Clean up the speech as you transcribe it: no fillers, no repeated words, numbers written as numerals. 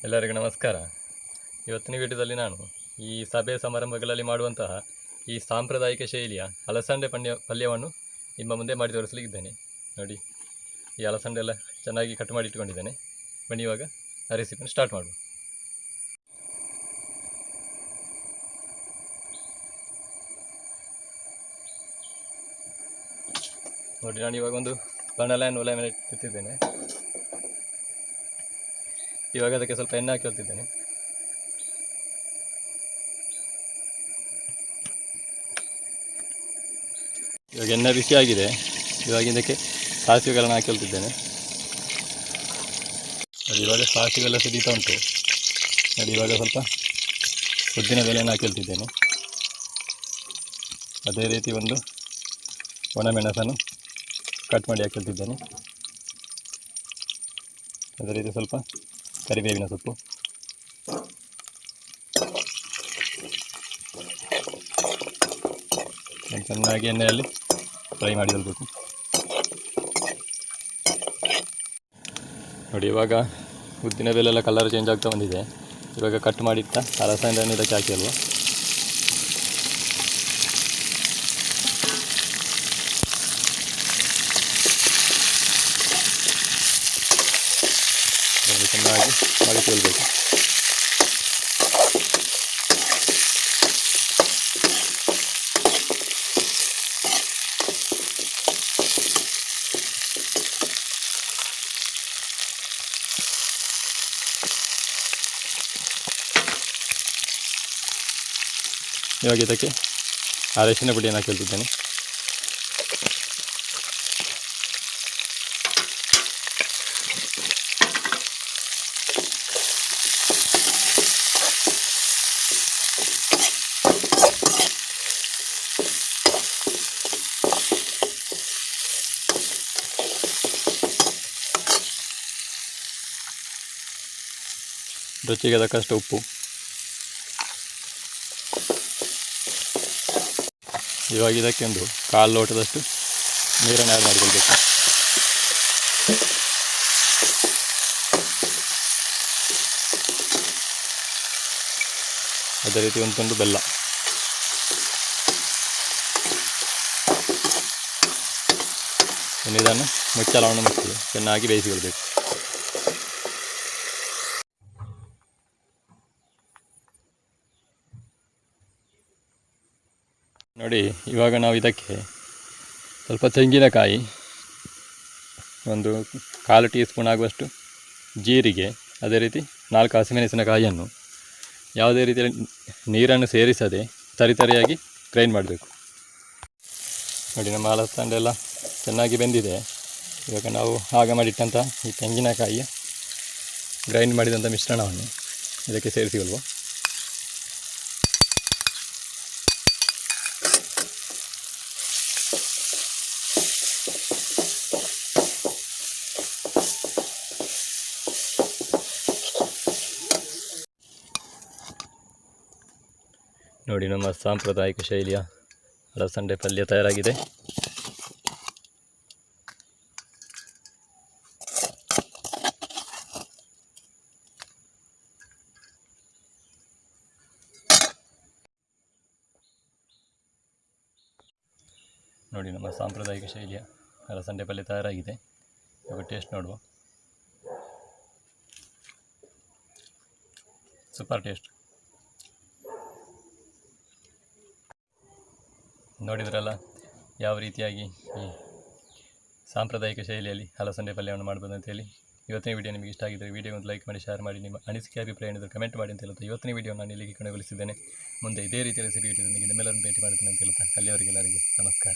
ಎಲ್ಲರಿಗೂ ನಮಸ್ಕಾರ. ಇವತ್ತಿನ ವಿಡಿಯೋದಲ್ಲಿ ನಾನು ಈ ಸಭೆ ಸಮಾರಂಭಗಳಲ್ಲಿ ಮಾಡುವಂತಹ ಈ ಸಾಂಪ್ರದಾಯಿಕ ಶೈಲಿಯ ಅಲಸಂಡೆ ಪಲ್ಯವನ್ನು ನಿಮ್ಮ ಮುಂದೆ ಮಾಡಿ ತೋರಿಸಲಿಕ್ಕಿದ್ದೇನೆ. ನೋಡಿ, ಈ ಅಲಸಂಡೆ ಎಲ್ಲ ಚೆನ್ನಾಗಿ ಕಟ್ ಮಾಡಿ ಇಟ್ಕೊಂಡಿದ್ದೇನೆ. ಬನ್ನಿ ಇವಾಗ ಆ ರೆಸಿಪಿಯನ್ನು ಸ್ಟಾರ್ಟ್ ಮಾಡುವ. ನೋಡಿ, ನಾನು ಇವಾಗ ಒಂದು ಬಾಣಲೆಯನ್ನು ಒಲೆ ಮೇಲೆ ಇಟ್ಟಿದ್ದೇನೆ. ಇವಾಗ ಅದಕ್ಕೆ ಸ್ವಲ್ಪ ಎಣ್ಣೆ ಹಾಕಿ ಹೊತ್ತಿದ್ದೇನೆ. ಇವಾಗ ಎಣ್ಣೆ ಬಿಸಿಯಾಗಿದೆ. ಇವಾಗ ಇದಕ್ಕೆ ಸಾಸಿವೆಗಳನ್ನು ಹಾಕಿ ಹೊತ್ತಿದ್ದೇನೆ. ನೋಡಿ, ಇವಾಗ ಸಾಸಿವೆಲ್ಲ ಸಿಡಿತಾ ಉಂಟು. ನೋಡಿ, ಇವಾಗ ಸ್ವಲ್ಪ ಉದ್ದಿನ ಬೇಳೆಯನ್ನು ಹಾಕಿ ಹೊತ್ತಿದ್ದೇನೆ. ಅದೇ ರೀತಿ ಒಂದು ಒಣಮೆಣಸನ್ನು ಕಟ್ ಮಾಡಿ ಹಾಕಿ ಹೊತ್ತಿದ್ದೇನೆ. ಅದೇ ರೀತಿ ಸ್ವಲ್ಪ ಕರಿಬೇವಿನ ಸೊಪ್ಪು, ಚೆನ್ನಾಗಿ ಎಣ್ಣೆಯಲ್ಲಿ ಫ್ರೈ ಮಾಡಿ ಕೊಡಬೇಕು. ನೋಡಿ, ಇವಾಗ ಉದ್ದಿನ ಬೇಳೆಲ್ಲ ಕಲರ್ ಚೇಂಜ್ ಆಗ್ತಾ ಬಂದಿದೆ. ಇವಾಗ ಕಟ್ ಮಾಡಿಟ್ಟ ಅಲಸಂದೆಯನ್ನು ಇದಕ್ಕೆ ಹಾಕಿ ಅಲ್ವಾ. ಚೆನ್ನಾಗಿ ಮಡಿಕೊಳ್ಬೇಕು. ಇವಾಗ ಇದಕ್ಕೆ ಅರಿಶಿನ ಪುಡಿಯನ್ನು ಹಾಕಿದ್ದೇನೆ. ರುಚಿಗೆ ತಕ್ಕಷ್ಟು ಉಪ್ಪು. ಇವಾಗ ಇದಕ್ಕೆ ಒಂದು 1/4 ಲೋಟದಷ್ಟು ನೀರನ್ನು ಆ್ಯಡ್ ಮಾಡಿಕೊಳ್ಬೇಕು. ಅದೇ ರೀತಿ ಒಂದು ತುಂಡು ಬೆಲ್ಲ. ಇದನ್ನು ಮುಚ್ಚಳವನ್ನು ಮುಚ್ಚಿ ಚೆನ್ನಾಗಿ ಬೇಯಿಸಿಕೊಳ್ಬೇಕು. ನೋಡಿ, ಇವಾಗ ನಾವು ಇದಕ್ಕೆ ಸ್ವಲ್ಪ ತೆಂಗಿನಕಾಯಿ, ಒಂದು 1/4 ಟೀ ಸ್ಪೂನ್ ಆಗುವಷ್ಟು ಜೀರಿಗೆ, ಅದೇ ರೀತಿ 4 ಹಸಿಮೆಣಸಿನಕಾಯಿಯನ್ನು ಯಾವುದೇ ರೀತಿಯಲ್ಲಿ ನೀರನ್ನು ಸೇರಿಸದೆ ತರಿತರಿಯಾಗಿ ಗ್ರೈಂಡ್ ಮಾಡಬೇಕು. ನೋಡಿ, ನಮ್ಮ ಅಲಸಂಡೆ ಎಲ್ಲ ಚೆನ್ನಾಗಿ ಬೆಂದಿದೆ. ಇವಾಗ ನಾವು ಆಗ ಮಾಡಿಟ್ಟಂಥ ಈ ತೆಂಗಿನಕಾಯಿಯ ಗ್ರೈಂಡ್ ಮಾಡಿದಂಥ ಮಿಶ್ರಣವನ್ನು ಇದಕ್ಕೆ ಸೇರಿಸಿಕೊಳ್ಳುವ. ನೋಡಿ, ನಮ್ಮ ಸಾಂಪ್ರದಾಯಿಕ ಶೈಲಿಯ ಅಲಸಂಡೆ ಪಲ್ಯ ತಯಾರಾಗಿದೆ. ನೋಡಿ, ನಮ್ಮ ಸಾಂಪ್ರದಾಯಿಕ ಶೈಲಿಯ ಅಲಸಂಡೆ ಪಲ್ಯ ತಯಾರಾಗಿದೆ. ಇವಾಗ ಟೇಸ್ಟ್ ನೋಡುವ. Super taste. ನೋಡಿದ್ರಲ್ಲ ಯಾವ ರೀತಿಯಾಗಿ ಈ ಸಾಂಪ್ರದಾಯಿಕ ಶೈಲಿಯಲ್ಲಿ ಅಲಸಂಡೆ ಪಲ್ಯವನ್ನು ಮಾಡ್ಬೋದು ಅಂತೇಳಿ. ಇವತ್ತಿನ ವಿಡಿಯೋ ನಿಮಗೆ ಇಷ್ಟ ಆಗಿದ್ದರೆ ವಿಡಿಯೋ ಒಂದು ಲೈಕ್ ಮಾಡಿ, ಶೇರ್ ಮಾಡಿ, ನಿಮ್ಮ ಅನಿಸಿಕೆ ಅಭಿಪ್ರಾಯ ಏನಿದ್ರು ಕಮೆಂಟ್ ಮಾಡಿ ಅಂತ ಹೇಳ್ತಾ ಇವತ್ತಿನ ವಿಡಿಯೋ ನಾನು ಇಲ್ಲಿಗೆ ಕೊನೆಗೊಳಿಸಿದ್ದೇನೆ. ಮುಂದೆ ಇದೇ ರೀತಿಯ ರೆಸಿಪಿ ವಿಡಿಯೋದೊಂದಿಗೆ ನಿಮ್ಮೆಲ್ಲರನ್ನು ಭೇಟಿ ಮಾಡ್ತೀನಿ ಅಂತ ಹೇಳ್ತಾ ಅಲ್ಲಿಯವರೆಗೆಲ್ಲರಿಗೂ ನಮಸ್ಕಾರ.